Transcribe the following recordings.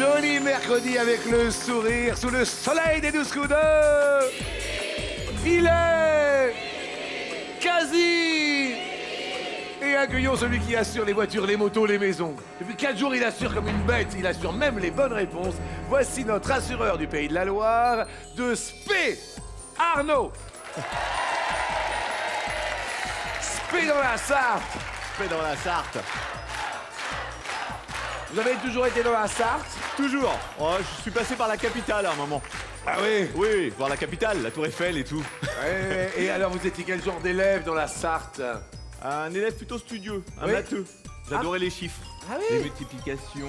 joli mercredi avec le sourire sous le soleil des 12 coups d'heure. Il est quasi. Et accueillons celui qui assure les voitures, les motos, les maisons. Depuis 4 jours, il assure comme une bête. Il assure même les bonnes réponses. Voici notre assureur du Pays de la Loire, de Spé, Arnaud. Spé dans la Sarthe. Spé dans la Sarthe. Vous avez toujours été dans la Sarthe? Toujours. Oh, je suis passé par la capitale à un moment. Ah oui? Oui, voir la capitale, la Tour Eiffel et tout. Ouais, et alors, vous étiez quel genre d'élève dans la Sarthe? Un élève plutôt studieux, un Oui. matheux. J'adorais les chiffres. Ah oui? Les multiplications,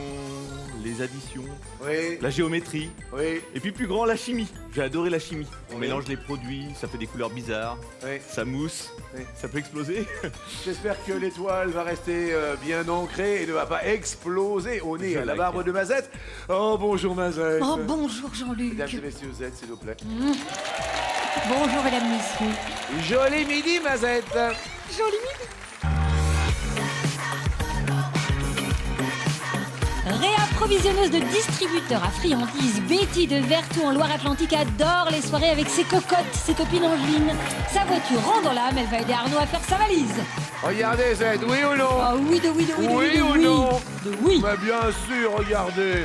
les additions, Oui, la géométrie. oui, Et puis plus grand, la chimie. J'ai adoré la chimie. On Oui. mélange les produits, ça fait des couleurs bizarres, oui. ça mousse, Oui. ça peut exploser. J'espère que l'étoile va rester bien ancrée et ne va pas exploser au nez Je à la like. barbe de Mazette. Oh, bonjour Mazette. Oh, bonjour Jean-Luc. Mesdames et messieurs, vous êtes, s'il vous plaît. Bonjour mesdames, messieurs. Joli midi, Mazette. Joli midi. Réapprovisionneuse de distributeurs à friandises, Betty de Vertou en Loire-Atlantique adore les soirées avec ses cocottes, ses copines angelines. Sa voiture rend dans l'âme, elle va aider Arnaud à faire sa valise. Regardez, Zed, oui ou non? Ah oui, de oui, de oui, de oui, Oui de ou oui. non? De oui. Bah, bien sûr, regardez.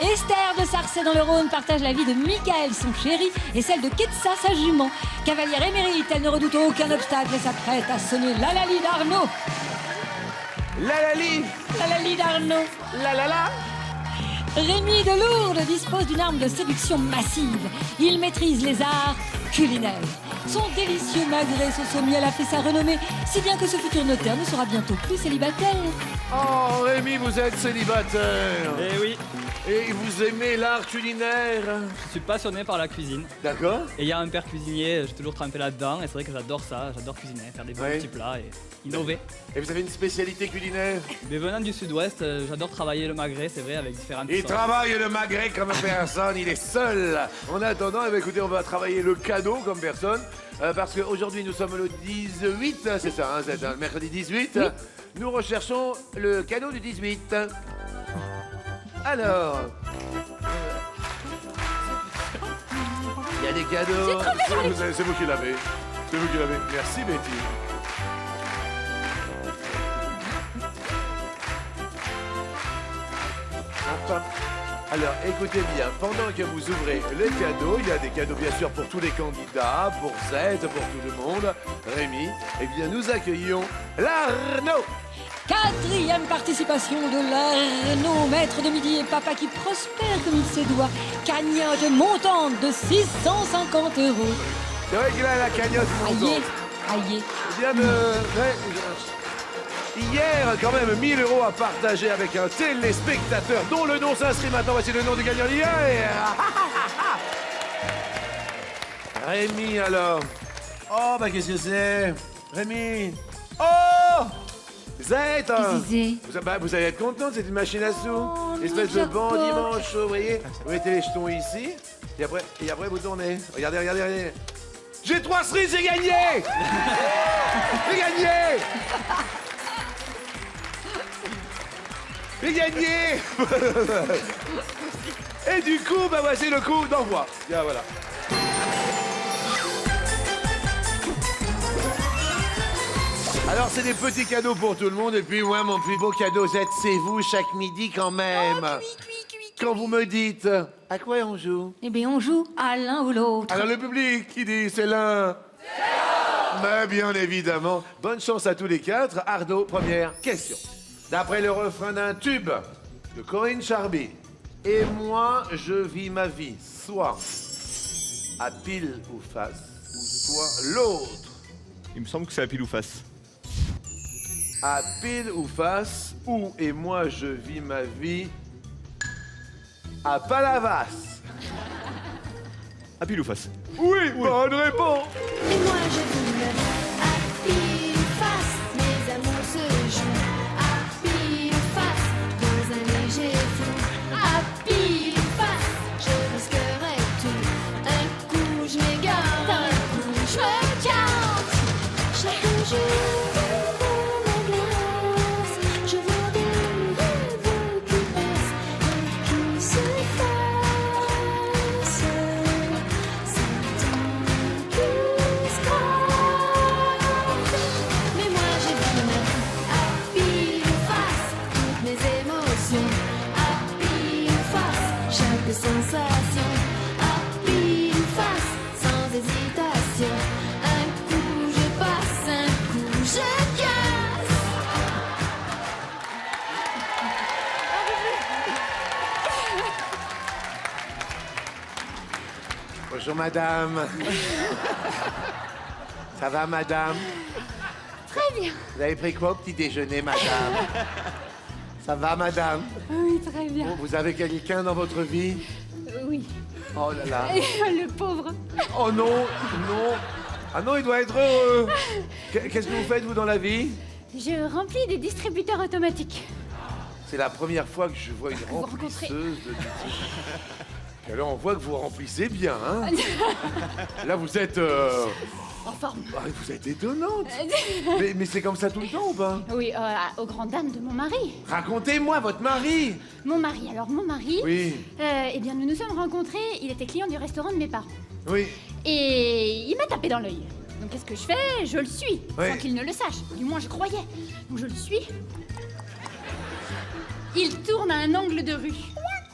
Esther de Sarcey dans le Rhône partage la vie de Michael, son chéri, et celle de Ketsa, sa jument. Cavalière émérite, elle ne redoute aucun obstacle et s'apprête à sonner l'alali d'Arnaud. Lalali, L'alali d'Arnaud. la la la. Rémi de Lourdes dispose d'une arme de séduction massive. Il maîtrise les arts culinaires. Son délicieux magret sauce au miel a fait sa renommée, si bien que ce futur notaire ne sera bientôt plus célibataire. Oh, Rémi, vous êtes célibataire. Eh oui, Et vous aimez l'art culinaire? je suis passionné par la cuisine. D'accord. Et il y a un père cuisinier, j'ai toujours trempé là-dedans. Et c'est vrai que j'adore ça, j'adore cuisiner, faire des bons Ouais. petits plats et innover. Et vous avez une spécialité culinaire? Mais venant du sud-ouest, j'adore travailler le magret, c'est vrai, avec différentes Il sauces. travaille le magret comme personne, il est seul. En attendant, eh bien, écoutez, on va travailler le cadeau comme personne. Parce qu'aujourd'hui, nous sommes le 18, c'est ça, hein, c'est le mercredi 18. Nous recherchons le cadeau du 18. Alors... Il y a des cadeaux. C'est vous qui l'avez. C'est vous qui l'avez. Merci, Betty. Hop. Alors, écoutez bien, pendant que vous ouvrez les cadeaux, il y a des cadeaux bien sûr pour tous les candidats, pour Zed, pour tout le monde, Rémi, eh bien nous accueillons l'Arnaud. Quatrième participation de l'Arnaud, maître de midi et papa qui prospère comme il se doit. Cagnotte montante de 650 €. C'est vrai qu'il a la cagnotte Aïe, montante. aïe. Il vient de... Hier, quand même, 1 000 € à partager avec un téléspectateur dont le nom s'inscrit maintenant. Voici le nom du gagnant d'hier. Rémi, alors. Oh, bah qu'est-ce que c'est? Rémi. Oh! Zette. Qu'est-ce que Vous allez être content, c'est une machine à sous. Oh, Espèce de j'adore. bandit manchot, vous voyez? Vous mettez les jetons ici, et après vous tournez. Regardez, regardez, regardez. J'ai 3 cerises, j'ai gagné! J'ai gagné! J'ai gagné! Et du coup, bah voici le coup d'envoi. Bien, voilà. Alors, c'est des petits cadeaux pour tout le monde. Et puis, moi, mon plus beau cadeau, c'est vous chaque midi quand même. Quand vous me dites, à quoi on joue? Eh bien, on joue à l'un ou l'autre. Alors, le public qui dit, c'est l'un. Mais bien évidemment. Bonne chance à tous les 4. Arnaud, première question. D'après le refrain d'un tube de Corinne Charby, et moi, je vis ma vie, soit à pile ou face, ou soit l'autre. Il me semble que c'est à pile ou face. À pile ou face, ou et moi, je vis ma vie à Palavas. À pile ou face. Oui, bonne réponse. Et moi je vis ma vie à pile face, mes amours se jouent à pile face, dans un léger flou. À pile face, je risquerai tout. Un coup je m'égare, un coup je me carte. Chaque jour devant la glace, je vois des rêves qui passent et qui tire. Un coup je passe, un coup je casse. Bonjour, madame. Ça va, madame? Très bien. Vous avez pris quoi au petit déjeuner, madame? Ça va, madame? Oui, très bien. Vous avez quelqu'un dans votre vie? Oui. Oh là là. Le pauvre. Oh non, non. Ah non, il doit être heureux. Qu'est-ce que vous faites, vous, dans la vie? Je remplis des distributeurs automatiques. C'est la première fois que je vois une rencontrez. remplisseuse de Et alors, on voit que vous remplissez bien, hein? Là, vous êtes... En forme. ah, vous êtes étonnante. Mais c'est comme ça tout le temps ou pas? Oui, aux grandes dames de mon mari. Racontez-moi, votre mari. Mon mari, alors mon mari, Oui, eh bien nous nous sommes rencontrés, il était client du restaurant de mes parents. oui. Et il m'a tapé dans l'œil. Donc qu'est-ce que je fais? Je le suis, Oui. sans qu'il ne le sache. Du moins je croyais. Donc je le suis. Il tourne à un angle de rue.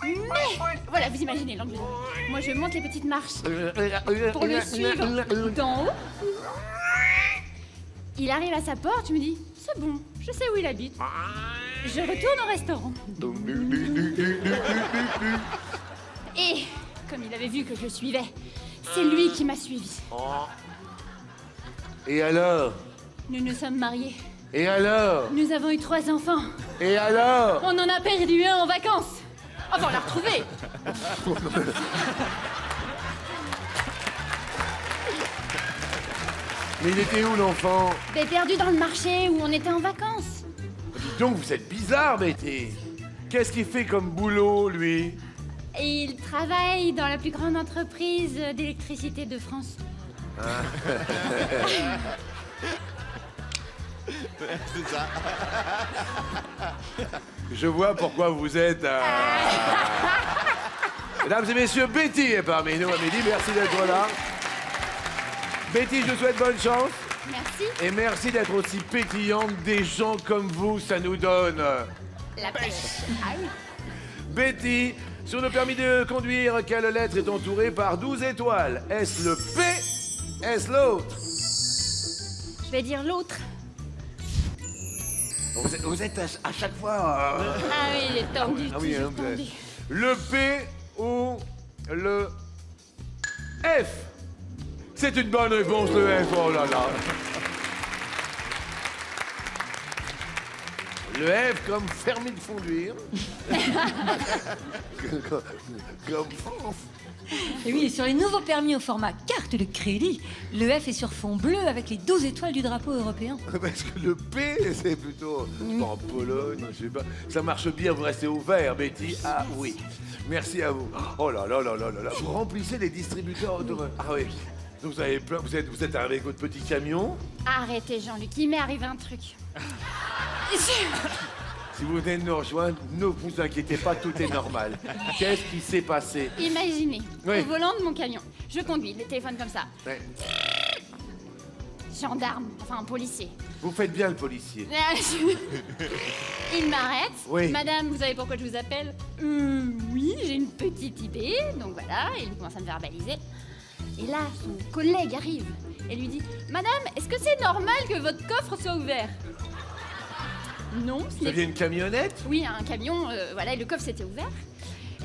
Mais voilà, vous imaginez l'angle de rue. Moi je monte les petites marches pour le suivre d'en haut. Il arrive à sa porte, je me dis, c'est bon, je sais où il habite. Je retourne au restaurant. Et comme il avait vu que je le suivais, c'est lui qui m'a suivi. Et alors? Nous nous sommes mariés. Et alors? Nous avons eu 3 enfants. Et alors? On en a perdu un en vacances. Enfin, on l'a retrouvé. Mais il était où, l'enfant? Mais perdu dans le marché où on était en vacances. Dites donc, vous êtes bizarre, Betty. Qu'est-ce qu'il fait comme boulot, lui? Et il travaille dans la plus grande entreprise d'électricité de France. C'est ça. Je vois pourquoi vous êtes... Mesdames et messieurs, Betty est parmi nous à midi. Merci d'être là. Betty, je vous souhaite bonne chance. Merci. Et merci d'être aussi pétillante. Des gens comme vous, ça nous donne... La pêche. Ah oui. Betty, sur le permis de conduire, quelle lettre est entourée par 12 étoiles? Est-ce le P? Est-ce l'autre? Je vais dire l'autre. Vous êtes à chaque fois... Ah oui, il est tendu, Ah oui, toujours hein, vous êtes- tendu. Le P ou le F? C'est une bonne réponse, le F. Oh là là. Le F comme permis de conduire. Comme France. Et oui, et sur les nouveaux permis au format carte de crédit, le F est sur fond bleu avec les 12 étoiles du drapeau européen. Parce que le P, c'est plutôt en Pologne, je sais pas. Ça marche bien, vous restez ouvert, Betty. Ah oui. Merci à vous. Oh là là là là là là. Vous remplissez les distributeurs automatiques. Ah oui. Donc vous avez plein, vous êtes arrivé avec votre petit camion. Arrêtez, Jean-Luc, il m'est arrivé un truc. Si vous venez de nous rejoindre, ne vous inquiétez pas, tout est normal. Qu'est-ce qui s'est passé? Imaginez, Oui. au volant de mon camion, je conduis, le téléphone comme ça. Ouais. Gendarme, enfin un policier. Vous faites bien le policier. Il m'arrête. Oui. Madame, vous savez pourquoi je vous appelle? Oui, j'ai une petite idée. Donc voilà, il commence à me verbaliser. Et là, son collègue arrive et lui dit, Madame, est-ce que c'est normal que votre coffre soit ouvert? Non, ce Vous n'est aviez une camionnette? Oui, un camion, voilà, et le coffre s'était ouvert.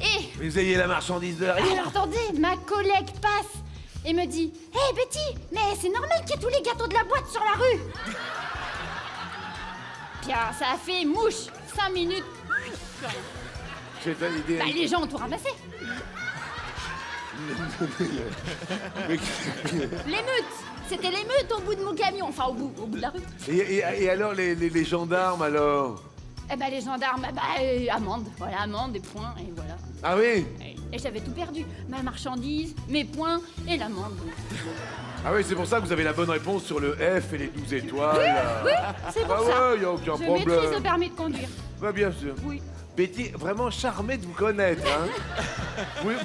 Et Mais vous ayez la marchandise derrière? alors attendez, ma collègue passe et me dit, Hé Betty, mais c'est normal qu'il y ait tous les gâteaux de la boîte sur la rue. Bien, ça a fait mouche, 5 minutes. Plus rien. J'ai une idée. Bah, les gens ont tout ramassé. L'émeute. C'était l'émeute au bout de mon camion, enfin au bout de la rue. Et alors, les gendarmes, alors? Eh ben les gendarmes, amende, voilà, amende, des points, et voilà. Ah oui? Et j'avais tout perdu, ma marchandise, mes points et l'amende. Ah oui, c'est pour ça que vous avez la bonne réponse sur le F et les 12 étoiles. Oui, c'est pour Ah ça. ouais, y a aucun Je problème. maîtrise le permis de conduire. Bah bien sûr. Oui. Betty, vraiment charmée de vous connaître, hein.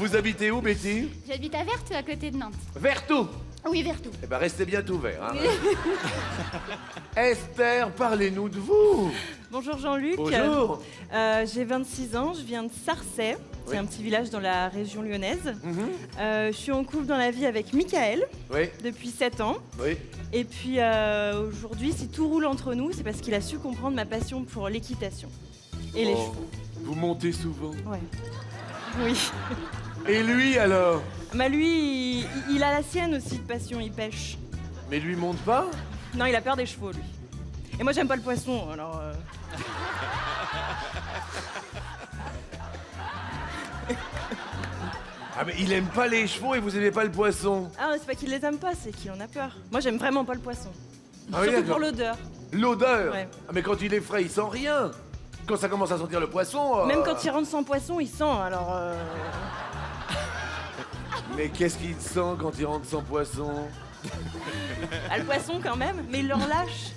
Vous habitez où, Betty? J'habite à Vertou, à côté de Nantes. Vertou. Oui, vers tout. Eh ben, restez bien ouvert. Hein. Esther, parlez-nous de vous. Bonjour Jean-Luc. Bonjour. J'ai 26 ans, je viens de Sarcey, c'est Oui. un petit village dans la région lyonnaise. Mhm. Je suis en couple dans la vie avec Michael Oui, depuis 7 ans. oui. Et puis aujourd'hui, si tout roule entre nous, c'est parce qu'il a su comprendre ma passion pour l'équitation et les Oh, chevaux. Vous montez souvent. Ouais. Oui. Et lui alors? Bah lui, il a la sienne aussi de passion, il pêche. Mais lui monte pas? Non, il a peur des chevaux lui. Et moi j'aime pas le poisson, alors... Ah mais il aime pas les chevaux et vous aimez pas le poisson. Ah, c'est pas qu'il les aime pas, c'est qu'il en a peur. Moi j'aime vraiment pas le poisson. Ah oui, Surtout d'accord. pour l'odeur. L'odeur. Ouais. Ah, mais quand il est frais, il sent rien. Quand ça commence à sentir le poisson. Même quand il rentre sans poisson, il sent, alors... Mais qu'est-ce qu'il sent quand il rentre sans poisson? Ah, le poisson quand même, mais il le relâche.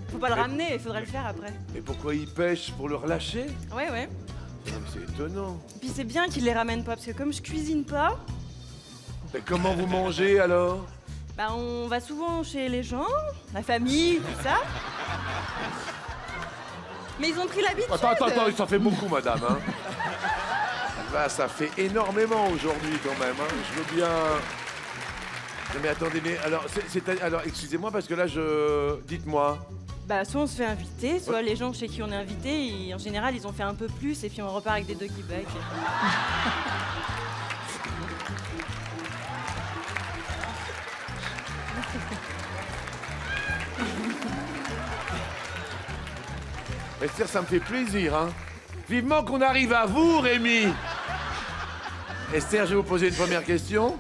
Faut pas le ramener, il faudrait le faire après. Et pourquoi il pêche? Pour le relâcher? Ouais, ouais. Ah, mais c'est étonnant. Puis c'est bien qu'il les ramène pas, parce que comme je cuisine pas, Mais comment vous mangez alors? bah on va souvent chez les gens, la famille, tout ça. Mais ils ont pris l'habitude. Attends, ça fait beaucoup, madame. Hein. Là, ça fait énormément aujourd'hui quand même. Hein. Je veux bien. Non, mais attendez, mais alors, alors excusez-moi parce que là, dites-moi. Bah soit on se fait inviter, soit les gens chez qui on est invité, en général ils ont fait un peu plus et puis on repart avec des doggy bags. Esther, ça me fait plaisir. Hein. Vivement qu'on arrive à vous, Rémi. Esther, je vais vous poser une première question.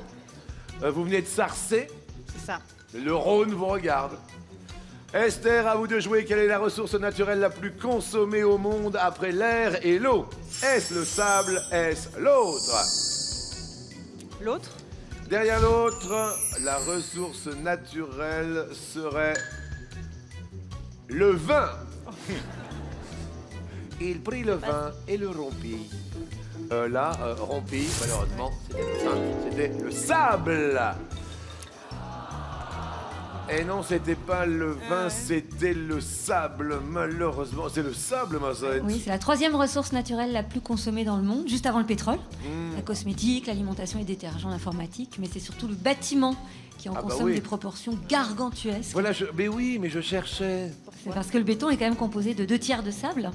Vous venez de Sarcey. C'est ça. Le Rhône vous regarde. Esther, à vous de jouer. Quelle est la ressource naturelle la plus consommée au monde après l'air et l'eau? Est-ce le sable? Est-ce l'autre? L'autre? Derrière l'autre, la ressource naturelle serait le vin. Il prit le vin et le rompit. Rompit, malheureusement, c'était le vin. C'était le sable. Et non, c'était pas le vin, c'était le sable, malheureusement. C'est le sable, ma sœur. Oui, c'est la troisième ressource naturelle la plus consommée dans le monde, juste avant le pétrole. La cosmétique, l'alimentation et détergents, l'informatique, mais c'est surtout le bâtiment qui en Ah bah consomme oui. des proportions gargantuesques. Voilà, mais oui, mais je cherchais. C'est parce que le béton est quand même composé de 2 tiers de sable.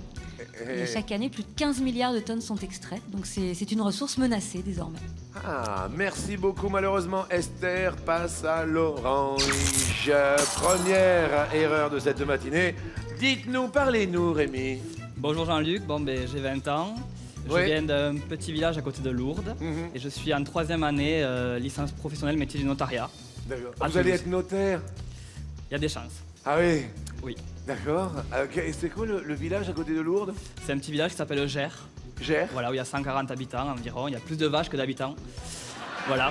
Eh. Et chaque année, plus de 15 milliards de tonnes sont extraites. Donc c'est une ressource menacée désormais. Ah, merci beaucoup. Malheureusement, Esther passe à l'orange. Première erreur de cette matinée. Dites-nous, parlez-nous, Rémi. Bonjour Jean-Luc, bon ben j'ai 20 ans. Je Ouais. viens d'un petit village à côté de Lourdes Mhm. et je suis en 3e année licence professionnelle métier du notariat. D'accord. À Vous allez Toulouse. être notaire? Il y a des chances. Ah oui. Oui. D'accord. Ok, et c'est quoi le village à côté de Lourdes? C'est un petit village qui s'appelle Gers, Gers. voilà, où il y a 140 habitants environ. Il y a plus de vaches que d'habitants. Voilà.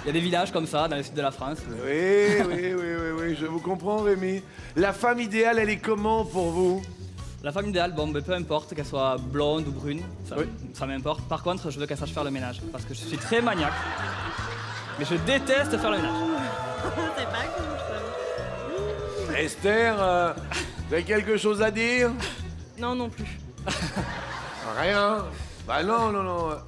Il y a des villages comme ça dans le sud de la France. Oui, je vous comprends, Rémi. La femme idéale, elle est comment pour vous? La femme idéale, bon, ben, peu importe qu'elle soit blonde ou brune, Oui. ça m'importe. Par contre, je veux qu'elle sache faire le ménage parce que je suis très maniaque. Mais je déteste faire le ménage. C'est pas cool, ça. Esther, vous avez quelque chose à dire? Non, non plus. Rien. Bah non.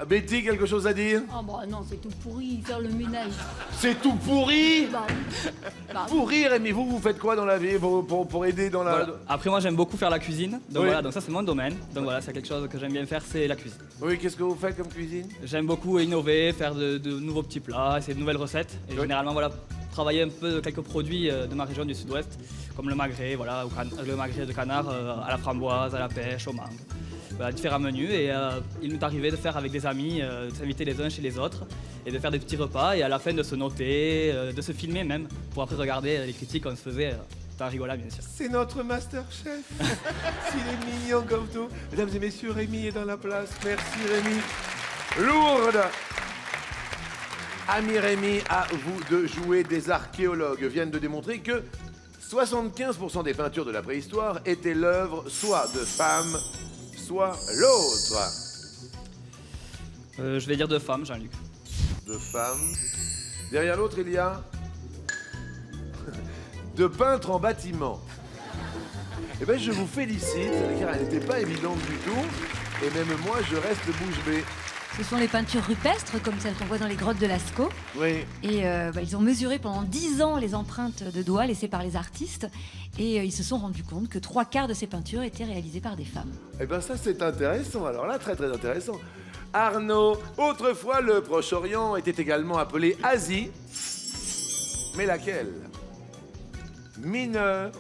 Betty, quelque chose à dire? Oh bah non, c'est tout pourri, faire le ménage. C'est tout pourri? Bah, bah, Pourri, Rémi, vous faites quoi dans la vie pour aider dans la... Voilà. Après, moi, j'aime beaucoup faire la cuisine. Donc Oui. voilà, donc ça, c'est mon domaine. Donc voilà, c'est quelque chose que j'aime bien faire, c'est la cuisine. Oui, qu'est-ce que vous faites comme cuisine? J'aime beaucoup innover, faire de nouveaux petits plats, essayer de nouvelles recettes. Et Oui. généralement, voilà, travailler un peu de quelques produits de ma région du sud-ouest, comme le magret, voilà, le magret de canard à la framboise, à la pêche, au mangue. Voilà, différents menus. Et il m'est arrivé de faire avec des amis, de s'inviter les uns chez les autres et de faire des petits repas et à la fin de se noter, de se filmer même, pour après regarder les critiques qu'on se faisait. Tout en rigolant, bien sûr. C'est notre Masterchef. S'il est mignon comme tout. Mesdames et messieurs, Rémi est dans la place. Merci, Rémi. Lourdes. Ami Rémi, à vous de jouer. Des archéologues viennent de démontrer que 75% des peintures de la préhistoire étaient l'œuvre soit de femmes, soit l'autre. Je vais dire de femmes, Jean-Luc. De femmes. Derrière l'autre, il y a de peintre en bâtiment. Eh bien, je vous félicite, car elle n'était pas évidente du tout. Et même moi, je reste bouche bée. Ce sont les peintures rupestres, comme celles qu'on voit dans les grottes de Lascaux. Oui. Et ils ont mesuré pendant 10 ans les empreintes de doigts laissées par les artistes. Et ils se sont rendus compte que 3/4 de ces peintures étaient réalisées par des femmes. Eh bien, ça, c'est intéressant. Alors là, très, très intéressant. Arnaud, autrefois, le Proche-Orient était également appelé Asie. Mais laquelle? Mineure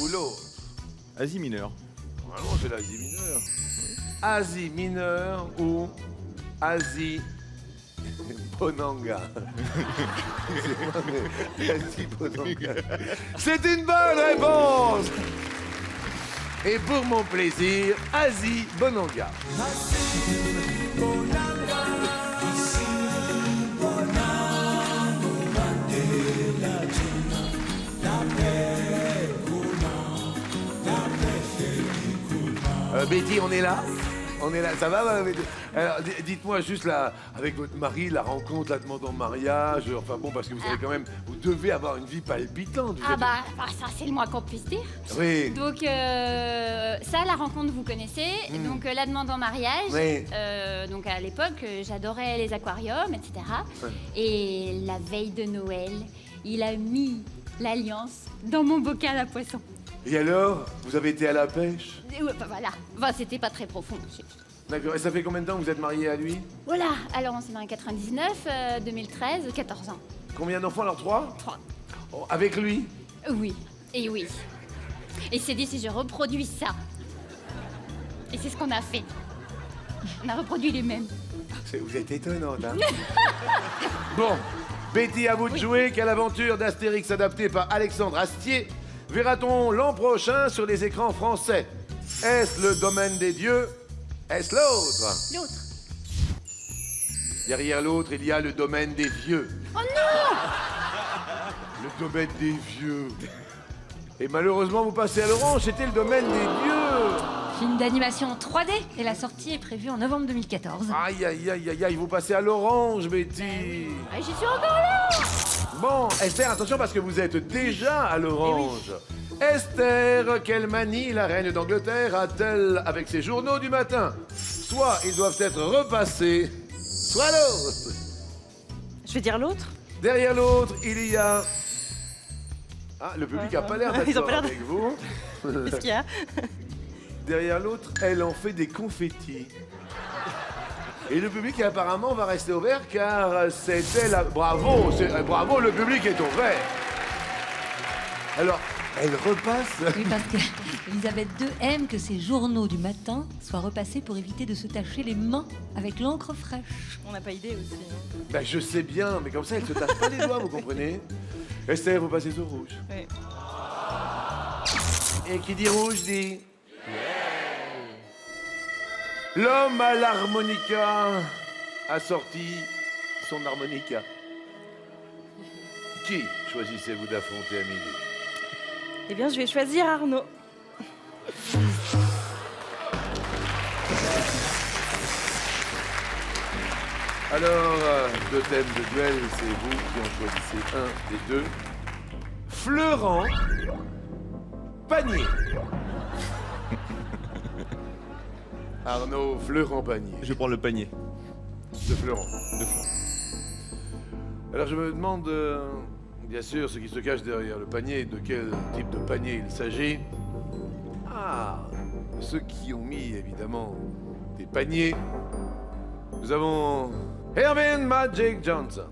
ou l'autre? Asie mineure. Normalement, c'est l'Asie mineure. Asie mineure ou Asie Bonanga. Excusez-moi, mais Asie Bonanga. C'est une bonne réponse. Et pour mon plaisir, Asie Bonanga. Betty, on est là? On est là, ça va? Alors, dites-moi juste là, avec votre mari, la rencontre, la demande en mariage, enfin bon, parce que vous savez quand même, vous devez avoir une vie palpitante. Vous Ah êtes- bah ça c'est le moins qu'on puisse dire. Oui. Donc ça, la rencontre, vous connaissez. Donc la demande en mariage. Oui. Donc à l'époque, j'adorais les aquariums, etc. Et la veille de Noël, il a mis l'alliance dans mon bocal à poisson. Et alors, vous avez été à la pêche? Et ouais, bah voilà. Enfin, c'était pas très profond. D'accord, et ça fait combien de temps que vous êtes marié à lui? Voilà. Alors on s'est mariés en 99, 2013, 14 ans. Combien d'enfants alors? 3? 3. Oh, avec lui? Oui. Et oui. Et c'est dit si je reproduis ça. Et c'est ce qu'on a fait. On a reproduit les mêmes. Vous êtes étonnante, hein? Bon, Betty, à vous de jouer. Quelle aventure d'Astérix adaptée par Alexandre Astier verra-t-on l'an prochain sur les écrans français? Est-ce le domaine des dieux? Est-ce l'autre? L'autre. Derrière l'autre, il y a le domaine des vieux. Oh non! Le domaine des vieux. Et malheureusement, vous passez à l'orange, c'était le domaine des dieux. Film d'animation 3D et la sortie est prévue en novembre 2014. Aïe, aïe, aïe, aïe, aïe, vous passez à l'orange, Betty. Ah, j'y suis encore là! Bon, Esther, attention parce que vous êtes déjà à l'orange. Esther, quelle manie la reine d'Angleterre a-t-elle avec ses journaux du matin? Soit ils doivent être repassés, soit l'autre. Je vais dire l'autre. Derrière l'autre, il y a... Ah, le public n'a pas l'air Ils ont d'accord pas l'air de- avec vous. Qu'est-ce qu'il y a? Derrière l'autre, elle en fait des confettis. Et le public apparemment va rester ouvert car c'était la... Bravo, bravo, le public est ouvert. Alors, elle repasse... Oui, parce que Elisabeth II aime que ses journaux du matin soient repassés pour éviter de se tacher les mains avec l'encre fraîche. On n'a pas idée aussi. hein. Ben, je sais bien, mais comme ça, elle se tache pas les doigts, vous comprenez? Esther, vous passez au rouge. Oui. Et qui dit rouge dit... L'homme à l'harmonica a sorti son harmonica. Qui choisissez-vous d'affronter à midi? Eh bien, je vais choisir Arnaud. Alors, deux thèmes de duel, c'est vous qui en choisissez un des deux. Fleurant, panier. Arnaud, fleurant, panier. Je vais prendre le panier. De fleurant. De fleurs. Alors je me demande, bien sûr, ce qui se cache derrière le panier, de quel type de panier il s'agit. Ah, ceux qui ont mis évidemment des paniers. Nous avons Erwin Magic Johnson,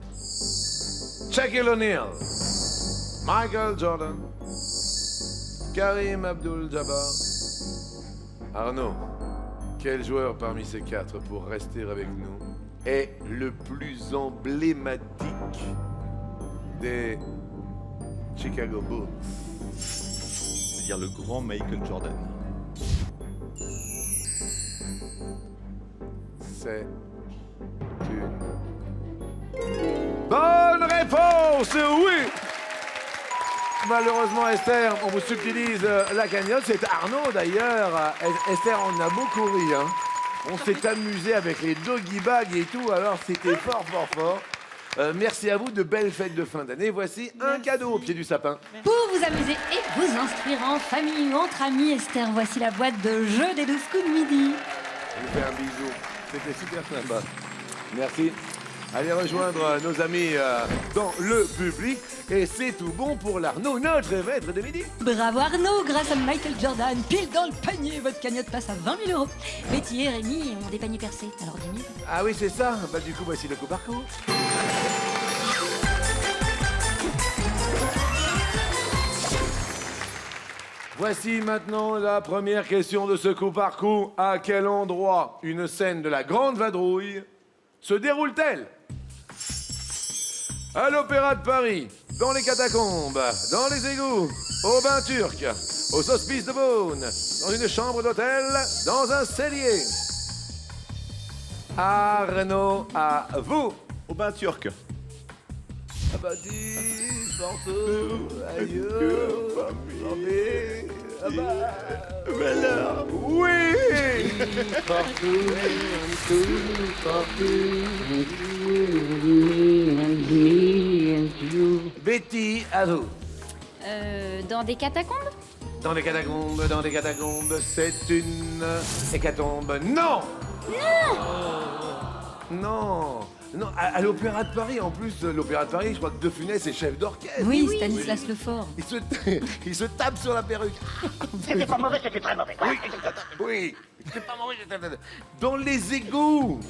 Shaquille O'Neal, Michael Jordan, Karim Abdul-Jabbar. Arnaud, quel joueur parmi ces quatre, pour rester avec nous, est le plus emblématique des Chicago Bulls? C'est-à-dire le grand Michael Jordan. C'est une bonne réponse, oui! Malheureusement, Esther, on vous subtilise la cagnotte. C'est Arnaud, d'ailleurs. Esther, on a beaucoup ri, hein. On s'est amusé avec les doggy bags et tout, alors c'était fort, fort, fort. Merci à vous, de belles fêtes de fin d'année. Voici un cadeau au pied du sapin. Pour vous amuser et vous instruire en famille ou entre amis, Esther, voici la boîte de jeux des 12 coups de midi. Je vous fais un bisou. C'était super sympa. Merci. Allez rejoindre nos amis dans le public. Et c'est tout bon pour l'Arnaud, notre maître de midi. Bravo Arnaud, grâce à Michael Jordan, pile dans le panier, votre cagnotte passe à 20 000 €. Betty et Rémi ont des paniers percés, alors 10 000. Ah oui, c'est ça. Bah du coup, voici le coup par coup. Voici maintenant la première question de ce coup par coup. À quel endroit une scène de la Grande Vadrouille se déroule-t-elle? À l'Opéra de Paris, dans les catacombes, dans les égouts, au bain turc, aux hospices de Beaune, dans une chambre d'hôtel, dans un cellier. Arnaud, à vous. Au bain turc. Ah bah dis, partout, aïeux, famille, ah bah... Voilà. Oui. Betty, à vous. Dans des catacombes? Dans des catacombes, c'est une hécatombe. Non. Non. Non, à l'Opéra de Paris, en plus, l'Opéra de Paris, je crois que De Funès est chef d'orchestre. Oui, Stanislas Lefort. Il se tape sur la perruque. C'était pas mauvais, c'était très mauvais. Oui, c'est pas mauvais. Dans les égouts.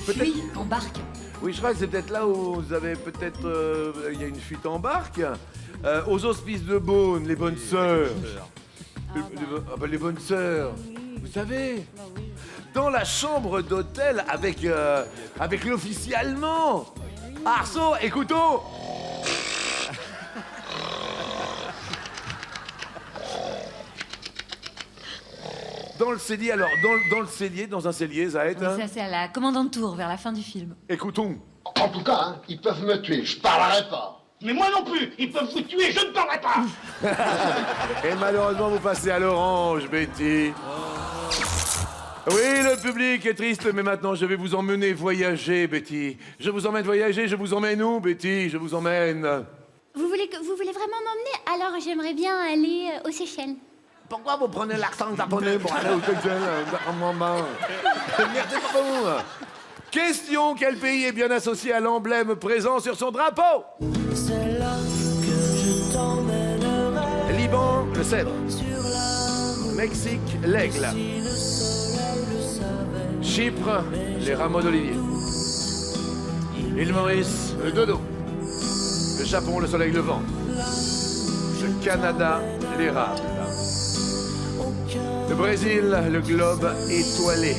Peut-être. Oui, en barque. Oui, je crois que c'est peut-être là où vous avez peut-être... Il y a une fuite en barque. Aux hospices de Beaune, les bonnes sœurs. Les bonnes sœurs. Vous savez, dans la chambre d'hôtel avec l'officier allemand. Arceau et couteau. Dans le cellier, alors, dans le cellier, dans un cellier, ça va être... Ça, c'est à la commandante tour, vers la fin du film. Écoutons. En tout cas, hein, ils peuvent me tuer, je parlerai pas. Mais moi non plus, ils peuvent vous tuer, je ne parlerai pas. Et malheureusement, vous passez à l'orange, Betty. Oui, le public est triste, mais maintenant, je vais vous emmener voyager, Betty. Je vous emmène voyager, je vous emmène où, Betty? Je vous emmène... Vous voulez vraiment m'emmener? Alors j'aimerais bien aller aux Seychelles. Pourquoi vous prenez l'accent japonais pour aller au Seychelles? Merde, c'est pas bon. Question, quel pays est bien associé à l'emblème présent sur son drapeau? C'est là que je t'emmènerai. Liban, le cèdre. Sur la route, Mexique, l'aigle. si le soleil le savait. Chypre, les rameaux d'olivier. Île Maurice, le dodo. Le Japon, le soleil levant. Le Canada, l'érable. Le Brésil, le globe étoilé.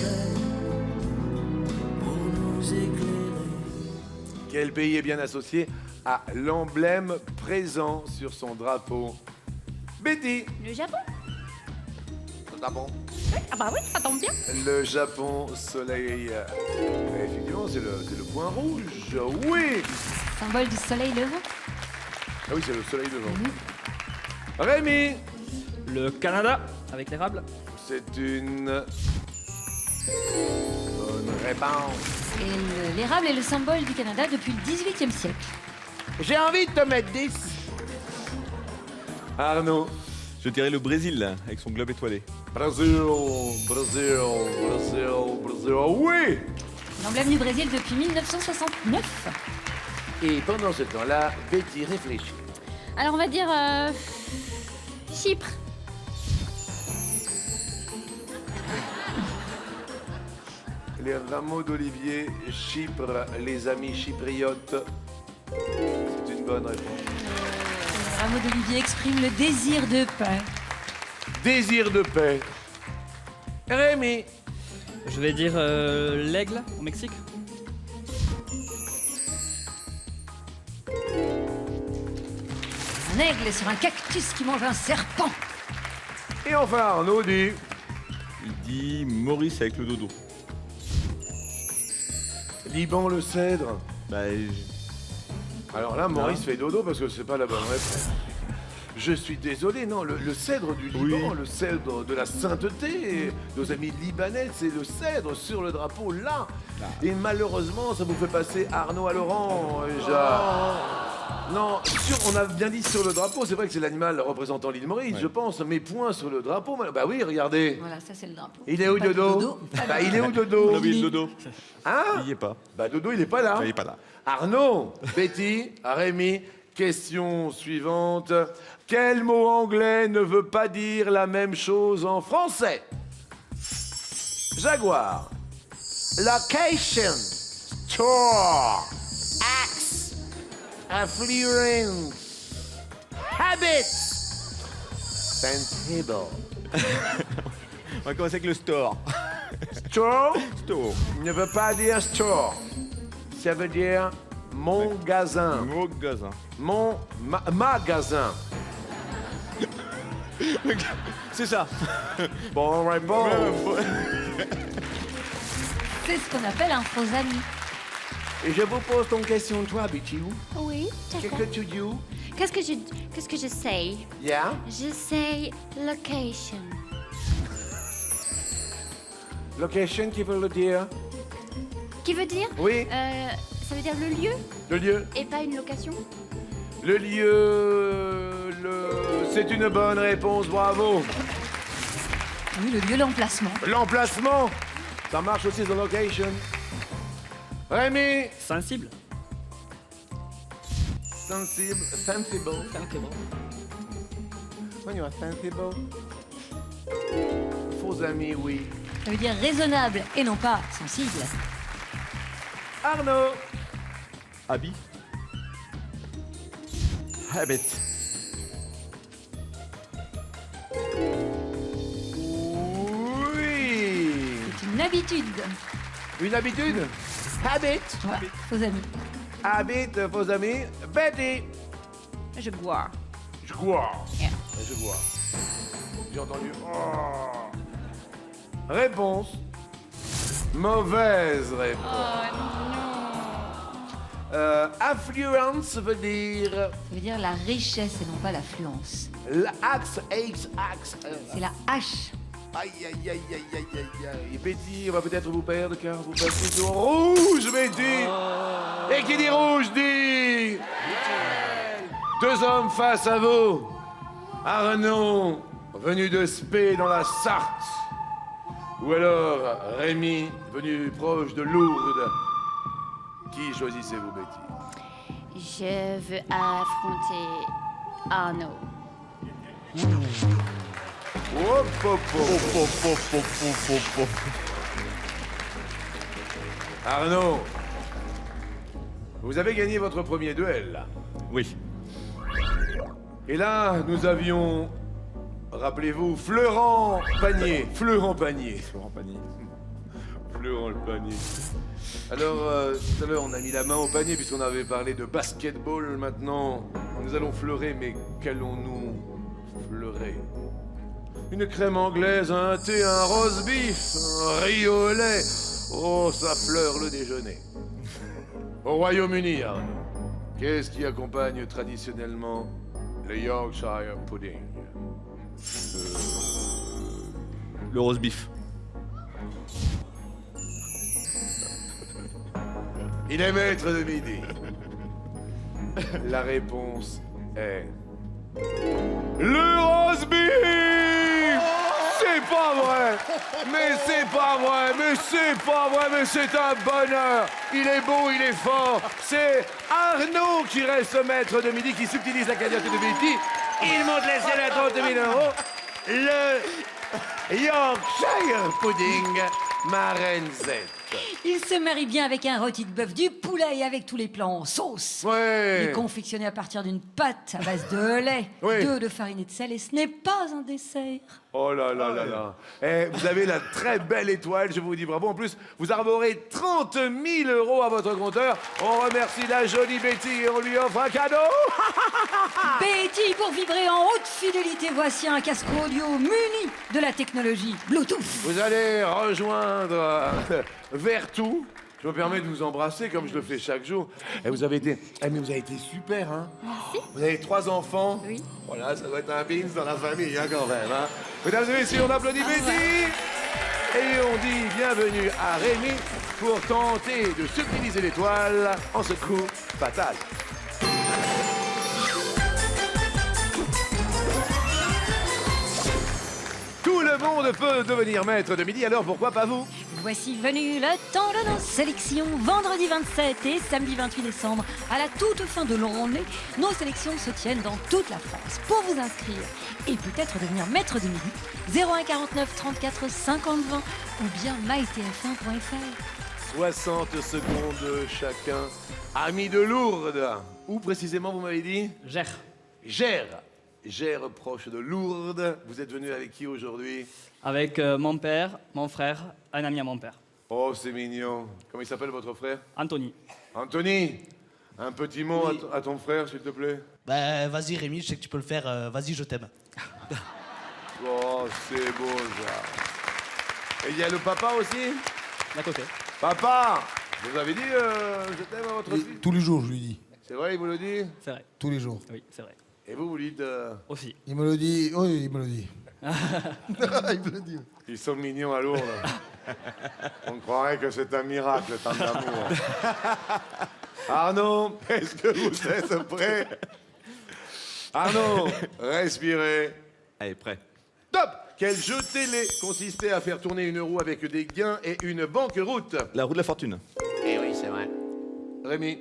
Quel pays est bien associé à l'emblème présent sur son drapeau? Betty. Le Japon? Le Japon. Ah bah oui, ça tombe bien. Le Japon, soleil. Effectivement, c'est le point rouge. Oui. Symbole du soleil levant. Ah oui, c'est le soleil devant. Rémi. Le Canada, avec l'érable. C'est une bonne réponse. Et l'érable est le symbole du Canada depuis le XVIIIe siècle. J'ai envie de te mettre 10. Arnaud. Je dirais le Brésil, là, avec son globe étoilé. Brésil. Oui. L'emblème du Brésil depuis 1969. Et pendant ce temps-là, Betty réfléchit. Alors on va dire Chypre. Les rameaux d'olivier, Chypre, les amis chypriotes. C'est une bonne réponse. Le rameau d'olivier exprime le désir de paix. Désir de paix. Rémi. Je vais dire l'aigle, au Mexique. Un aigle sur un cactus qui mange un serpent. Et enfin, Arnaud dit... Il dit Maurice avec le dodo. Liban, le cèdre. Bah, Alors là, Maurice fait dodo parce que c'est pas la bonne réponse. Je suis désolé, non, le cèdre du Liban, le cèdre de la sainteté, nos amis libanais, c'est le cèdre sur le drapeau, là. Et malheureusement, ça vous fait passer Arnaud à Laurent, Non, on a bien dit sur le drapeau, c'est vrai que c'est l'animal représentant l'île Maurice, je pense, mais point sur le drapeau, bah oui, regardez. Voilà, ça c'est le drapeau. Il est où Pas de Dodo Bah il est où Dodo On a oublié le dodo. Hein Il y est pas. Bah Dodo, il est pas là. Il est pas là. Arnaud, Betty, Rémi, question suivante. Quel mot anglais ne veut pas dire la même chose en français? Jaguar, location, store, axe, affluence, habit, sensible. On va commencer avec le store. Store Store. ne veut pas dire store. Ça veut dire mon gazin. Magasin. Mon magasin. C'est ça. Bon réponse. C'est ce qu'on appelle un faux ami. Et je vous pose ton question, toi, Betty. Oui, Qu'est-ce d'accord. que tu dis? Qu'est-ce que je sais? Yeah? Je sais location. Location qui veut le dire? Qui veut dire? Oui, Ça veut dire le lieu le lieu. et pas une location? Le lieu. C'est une bonne réponse, bravo. Oui, le lieu, l'emplacement. L'emplacement. Ça marche aussi, the location. Rémi. Sensible. Sensible. Sensible. When you are sensible. Faux amis, oui. Ça veut dire raisonnable et non pas sensible. Arnaud. Habit. Habit. Oui. C'est une habitude. Une habitude? Habit. Voilà, faux ami. Habit, vos amis. Betty. Je bois. Je crois. Yeah. Je vois. J'ai entendu. Oh. Réponse. Mauvaise réponse. Affluence veut dire Ça veut dire la richesse et non pas l'affluence. l'axe, axe. C'est la hache. Aïe, aïe, aïe, aïe, aïe, aïe, aïe. Betty, on va peut-être vous perdre car vous passez sur rouge, Betty. Et qui dit rouge dit... Deux hommes face à vous. Arnaud, venu de Spé dans la Sarthe. Ou alors Rémi, venu proche de Lourdes. Qui choisissez-vous, Betty? Je veux affronter Arnaud. Hop, hop, hop. Arnaud, vous avez gagné votre premier duel, là. Oui. Et là, nous avions, rappelez-vous, Fleurant Panier. Florent Pagny. Fleurant le panier. Alors, tout à l'heure, on a mis la main au panier puisqu'on avait parlé de basketball. Maintenant, nous allons fleurer, mais qu'allons-nous fleurer? Une crème anglaise, un thé, un roast beef, un riz au lait. Oh, ça fleure le déjeuner. Au Royaume-Uni, Arnaud, qu'est-ce qui accompagne traditionnellement le Yorkshire pudding? Le roast beef. Il est maître de midi. La réponse est... Le roast beef! C'est pas vrai! Mais c'est pas vrai! Mais c'est pas vrai! Mais c'est un bonheur! Il est beau, il est fort! C'est Arnaud qui reste maître de midi, qui subtilise la candidature de Betty. Il monte les ciels à 30 000 €. Le Yorkshire pudding Marenzette. Il se marie bien avec un rôti de bœuf, du poulet et avec tous les plans en sauce. Ouais. Il est confectionné à partir d'une pâte à base de lait, Oui. d'œufs, de farine et de sel, et ce n'est pas un dessert. Oh là là là là. Eh, vous avez la très belle étoile, je vous dis bravo. En plus, vous arborez 30 000 € à votre compteur. On remercie la jolie Betty et on lui offre un cadeau. Betty, pour vibrer en haute fidélité, voici un casque audio muni de la technologie Bluetooth. Vous allez rejoindre Vertou. Je me permets de vous embrasser comme je le fais chaque jour. Et vous avez été... mais vous avez été super, hein? Merci. Vous avez 3 enfants? Oui. Voilà, ça doit être un bins dans la famille, hein, quand même, hein? Mesdames et messieurs, on applaudit Betty! Et on dit bienvenue à Rémi pour tenter de subtiliser l'étoile en ce coup fatal. Tout le monde peut devenir maître de midi, alors pourquoi pas vous? Voici venu le temps de nos sélections. Vendredi 27 et samedi 28 décembre, à la toute fin de l'année, nos sélections se tiennent dans toute la France. Pour vous inscrire et peut-être devenir maître de midi, 01 49 34 50 20 ou bien mytf1.fr. 60 secondes chacun. Amis de Lourdes. Où précisément vous m'avez dit? Gère. Gère. Gère proche de Lourdes. Vous êtes venu avec qui aujourd'hui? Avec mon père, mon frère, un ami à mon père. Oh, c'est mignon. Comment il s'appelle votre frère? Anthony. Anthony, un petit mot Oui. à ton frère, s'il te plaît. Bah, vas-y, Rémi, je sais que tu peux le faire. Vas-y, je t'aime. Oh, c'est beau, ça. Et il y a le papa aussi? D'à côté. Papa, vous avez dit je t'aime à votre fils? Tous les jours, je lui dis. C'est vrai, il vous le dit? C'est vrai. Tous les jours. Oui, c'est vrai. Et vous, vous dites... Aussi. Il me le dit. Oui, il me le dit. Il me le dit. Ils sont mignons à Lourdes. On croirait que c'est un miracle, tant d'amour. Arnaud, est-ce que vous êtes prêt? Arnaud, respirez. Allez, prêt. Top! Quel jeu télé consistait à faire tourner une roue avec des gains et une banqueroute? La roue de la fortune. Eh oui, c'est vrai. Rémi.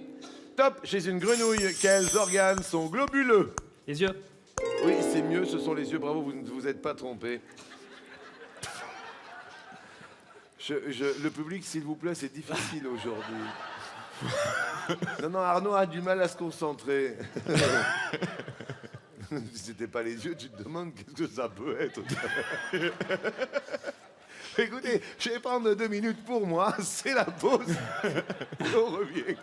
Top! Chez une grenouille, quels organes sont globuleux? Les yeux. Oui, c'est mieux, ce sont les yeux. Bravo, vous ne vous êtes pas trompé. Le public, s'il vous plaît, c'est difficile aujourd'hui. Non, Arnaud a du mal à se concentrer. Si c'était pas les yeux, tu te demandes qu'est-ce que ça peut être. Écoutez, je vais prendre 2 minutes pour moi, c'est la pause. Et on revient.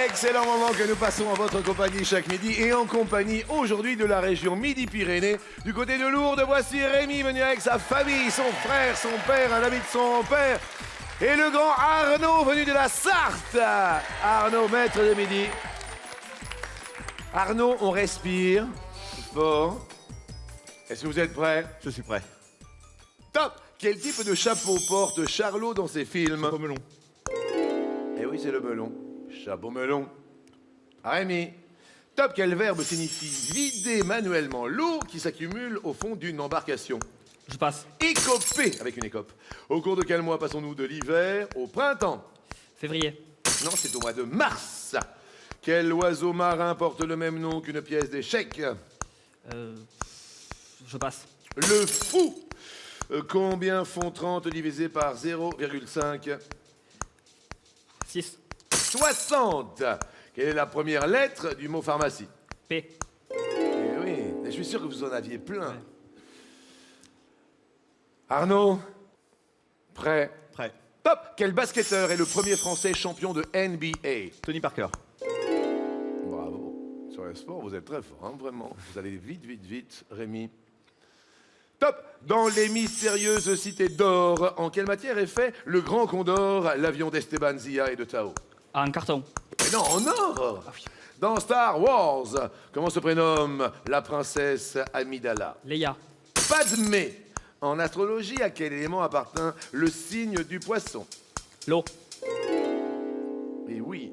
Excellent moment que nous passons en votre compagnie chaque midi et en compagnie aujourd'hui de la région Midi-Pyrénées. Du côté de Lourdes, voici Rémi venu avec sa famille, son frère, son père, un ami de son père et le grand Arnaud venu de la Sarthe. Arnaud, maître de midi. Arnaud, on respire fort. Est-ce que vous êtes prêts? Je suis prêt. Top! Quel type de chapeau porte Charlot dans ses films? Chapeau melon. Eh oui, c'est le melon. Chapeau melon. Rémi. Top, quel verbe signifie vider manuellement l'eau qui s'accumule au fond d'une embarcation? Je passe. Écoper, avec une écope. Au cours de quel mois passons-nous de l'hiver au printemps? Février. Non, c'est au mois de mars. Quel oiseau marin porte le même nom qu'une pièce d'échecs? Je passe. Le fou. Combien font 30 divisé par 0,5? 6. 60. Quelle est la première lettre du mot pharmacie? P. Eh oui, je suis sûr que vous en aviez plein. Ouais. Arnaud, prêt? Prêt. Top! Quel basketteur est le premier Français champion de NBA? Tony Parker. Bravo. Sur le sport, vous êtes très fort, hein, vraiment. Vous allez vite, vite, vite, Rémi. Top! Dans les mystérieuses cités d'or, en quelle matière est fait le Grand Condor, l'avion d'Esteban Zia et de Tao? En carton. Mais non, en or! Dans Star Wars, comment se prénomme la princesse Amidala? Leia. Padmé. En astrologie, à quel élément appartient le signe du poisson? L'eau. Et oui.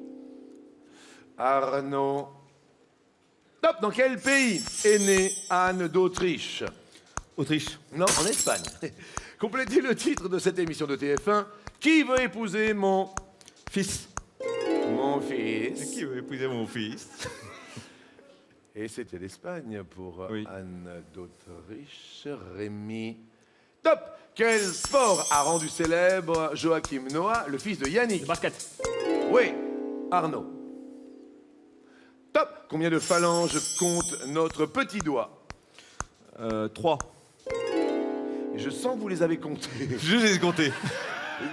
Arnaud. Top! Dans quel pays est née Anne d'Autriche? Autriche. Non, en Espagne. Complétez le titre de cette émission de TF1. Qui veut épouser mon Fils. Mon fils? Qui veut épouser mon fils? Et c'était l'Espagne pour Oui. Anne d'Autriche. Rémi. Top! Quel sport a rendu célèbre Joachim Noah, le fils de Yannick? Le basket. Oui, Arnaud. Top! Combien de phalanges compte notre petit doigt? 3. Je sens que vous les avez comptés. Je les ai comptés.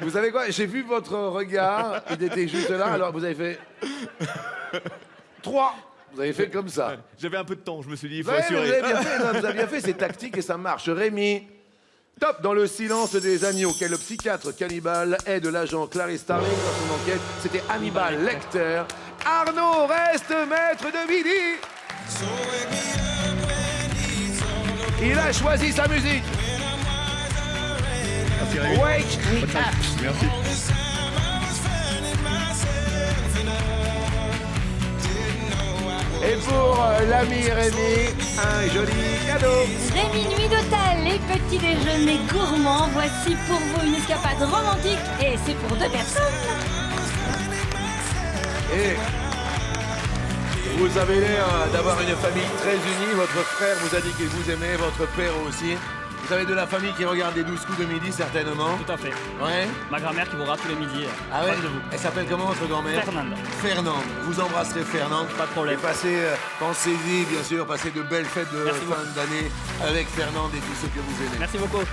Vous savez quoi? J'ai vu votre regard, il était juste là, alors vous avez fait... 3. Vous avez fait comme ça. Ouais, j'avais un peu de temps, je me suis dit, il faut Ouais, assurer. vous avez bien fait, non, vous avez bien fait, c'est tactique et ça marche. Rémi, top dans le silence des agneaux. Quel psychiatre cannibale aide l'agent Clarice Starling dans son enquête? C'était Hannibal Lecter. Arnaud reste maître de midi. Il a choisi sa musique. Merci Rémi. Wake me up. Merci. Et pour l'ami Rémi, un joli cadeau. Rémi Nuit d'Hôtel, les petits déjeuners gourmands. Voici pour vous une escapade romantique et c'est pour 2 personnes. Et vous avez l'air d'avoir une famille très unie. Votre frère vous a dit qu'il vous aimait, votre père aussi. Vous avez de la famille qui regarde les 12 coups de midi, certainement. Tout à fait. Ouais. Ma grand-mère qui vous rate tous les midis. Ah ouais. Fan de vous. Elle s'appelle comment, votre grand-mère? Fernande. Fernande. Vous embrasserez Fernande. Pas de problème. Et passez, pensez-y, bien sûr, passez de belles fêtes de Merci fin d'année avec Fernande et tous ceux que vous aimez. Merci beaucoup.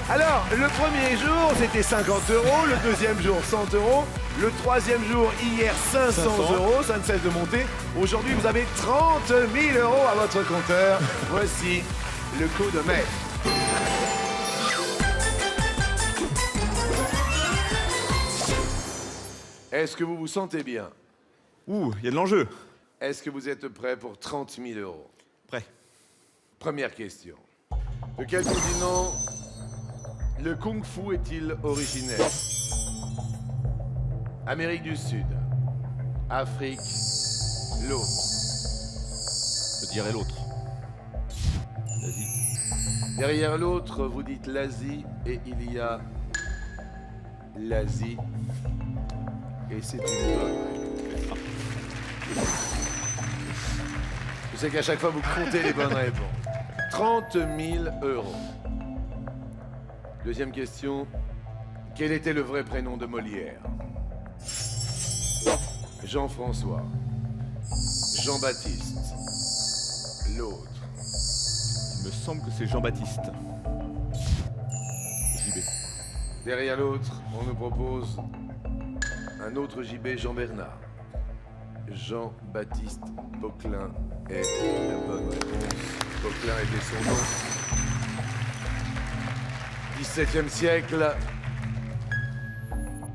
Alors, le premier jour, c'était 50 €. Le deuxième jour, 100 €. Le troisième jour, hier, 500 €. Ça ne cesse de monter. Aujourd'hui, vous avez 30 000 € à votre compteur. Voici le coup de maître. Est-ce que vous vous sentez bien? Ouh, il y a de l'enjeu. Est-ce que vous êtes prêt pour 30 000 €? Prêt. Première question. De quel continent le kung-fu est-il originaire? Amérique du Sud, Afrique, l'autre. Je dirais l'autre. L'Asie. Derrière l'autre, vous dites l'Asie et il y a l'Asie. Et c'est une bonne réponse. Je sais qu'à chaque fois, vous comptez les bonnes réponses. 30 000 €. Deuxième question. Quel était le vrai prénom de Molière? Jean-François. Jean-Baptiste. L'autre. Il me semble que c'est Jean-Baptiste. JB. Derrière l'autre, on nous propose un autre JB, Jean-Bernard. Jean-Baptiste Poquelin est la bonne réponse. Poquelin était son nom. 17e siècle.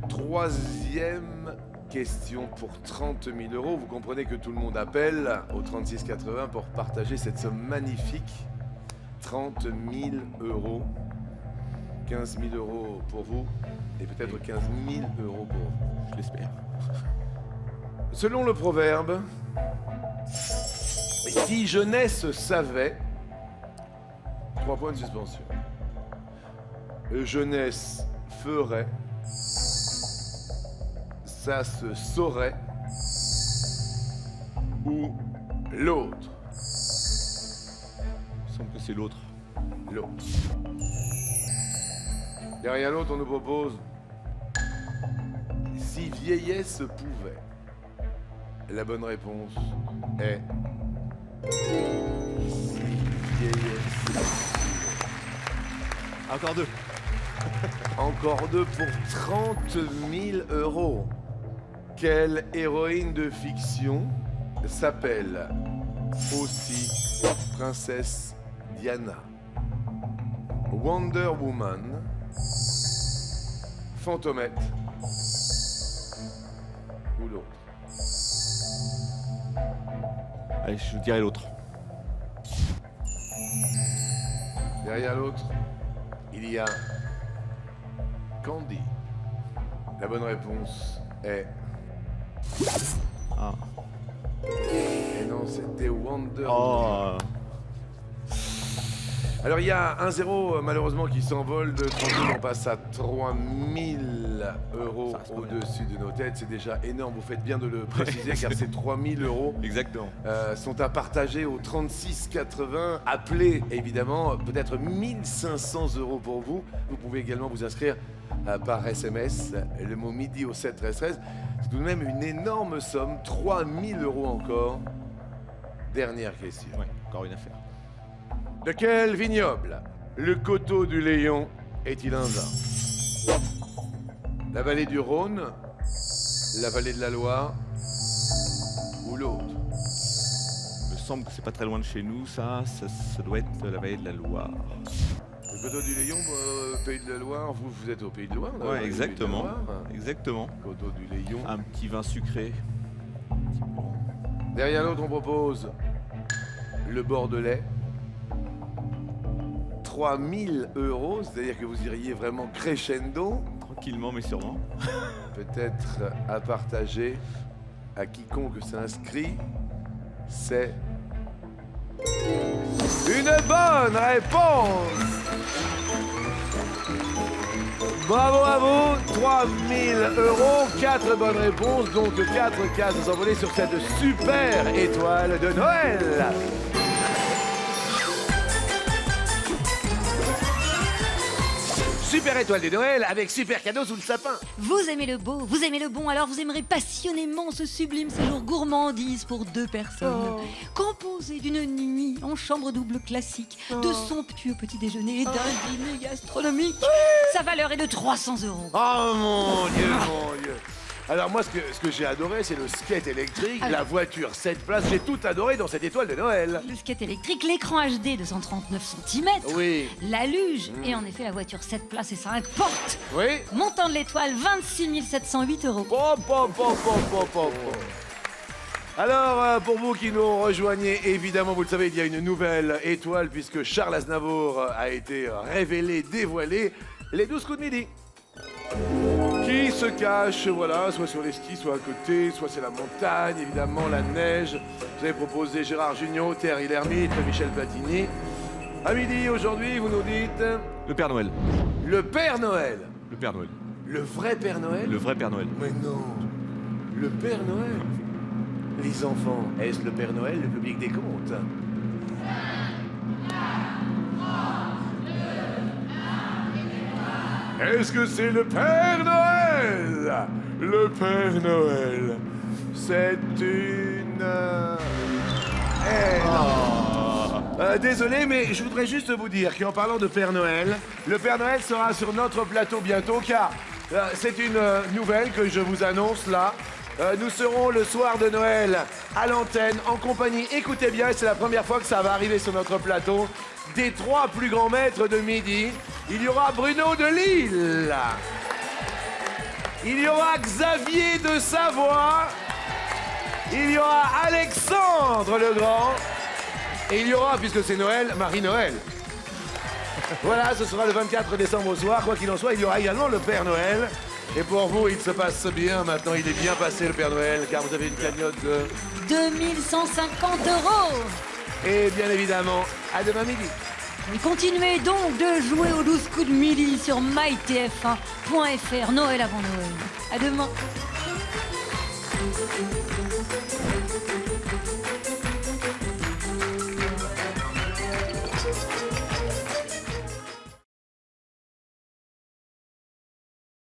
Troisième question pour 30 000 €. Vous comprenez que tout le monde appelle au 3680 pour partager cette somme magnifique. 30 000 €. 15 000 € pour vous et peut-être 15 000 € pour vous. Je l'espère. Selon le proverbe, si jeunesse savait, 3 points de suspension. Jeunesse ferait, ça se saurait, ou l'autre. Il me semble que c'est l'autre. L'autre. Derrière l'autre, on nous propose si vieillesse pouvait. La bonne réponse est si vieillesse. Encore deux. Encore 2 pour 30 000 €. Quelle héroïne de fiction s'appelle aussi Princesse Diana? Wonder Woman, Fantomette ou l'autre? Allez, je dirais l'autre. Derrière l'autre, il y a Candy. La bonne réponse est... Ah. Et non, c'était Wonder Woman. Oh. Alors il y a 1-0 malheureusement qui s'envole de 30 000, on passe à 3 000 € au-dessus de nos têtes. C'est déjà énorme, vous faites bien de le préciser car ces 3 000 € Exactement. sont à partager au 3680. Appelez évidemment, peut-être 1 500 € pour vous. Vous pouvez également vous inscrire par SMS, le mot midi au 7 13 13. C'est tout de même une énorme somme, 3 000 € encore. Dernière question. Ouais, encore une affaire. De quel vignoble le coteau du Léon est-il un vin? La vallée du Rhône, la vallée de la Loire ou l'autre? Il me semble que c'est pas très loin de chez nous, ça doit être la vallée de la Loire. Le Coteau du Léon, Pays de la Loire, vous êtes au Pays de Loire là, Ouais, exactement. Exactement. Coteau du Léon. Un petit vin sucré. Derrière l'autre, on propose le Bordelais. 3 000 €, c'est-à-dire que vous iriez vraiment crescendo. Tranquillement, mais sûrement. Peut-être à partager à quiconque s'inscrit. C'est une bonne réponse. Bravo à vous, 3 000 €, 4 bonnes réponses, donc 4 cases envolées sur cette super étoile de Noël. Super étoile de Noël avec super cadeau sous le sapin. Vous aimez le beau, vous aimez le bon, alors vous aimerez passionnément ce sublime séjour gourmandise pour 2 personnes. Composé d'une nuit en chambre double classique, de somptueux petits déjeuners et d'un dîner gastronomique. Sa valeur est de 300 €. Oh mon Dieu, mon Dieu. Alors moi, ce que j'ai adoré, c'est le skate électrique, la voiture 7 places. J'ai tout adoré dans cette étoile de Noël. Le skate électrique, l'écran HD de 139 cm, Oui. la luge, et en effet la voiture 7 places et 5 portes. Oui. Montant de l'étoile, 26 708 €. Alors, pour vous qui nous rejoignez, évidemment, vous le savez, il y a une nouvelle étoile puisque Charles Aznavour a été révélé, dévoilé. Les 12 coups de midi. Qui se cache, voilà, soit sur les skis, soit à côté, soit c'est la montagne, évidemment, la neige. Vous avez proposé Gérard Jugnot, Thierry Lhermitte, Michel Platini. À midi, aujourd'hui, vous nous dites... Le Père Noël. Le Père Noël. Le Père Noël. Le vrai Père Noël. Le vrai Père Noël. Mais non. Le Père Noël. Les enfants, est-ce le Père Noël, le public des contes? Est-ce que c'est le Père Noël? Le Père Noël, c'est une... désolé, mais je voudrais juste vous dire qu'en parlant de Père Noël, le Père Noël sera sur notre plateau bientôt, car c'est une nouvelle que je vous annonce là. Nous serons le soir de Noël à l'antenne, en compagnie, écoutez bien, c'est la première fois que ça va arriver sur notre plateau, des 3 plus grands maîtres de midi. Il y aura Bruno de Lille. Il y aura Xavier de Savoie. Il y aura Alexandre le Grand. Et il y aura, puisque c'est Noël, Marie-Noël. Voilà, ce sera le 24 décembre au soir. Quoi qu'il en soit, il y aura également le Père Noël. Et pour vous, il se passe bien maintenant. Il est bien passé, le Père Noël, car vous avez une cagnotte de... 2150 €. Et bien évidemment, à demain midi. Et continuez donc de jouer aux 12 coups de midi sur mytf1.fr. Noël avant Noël. À demain.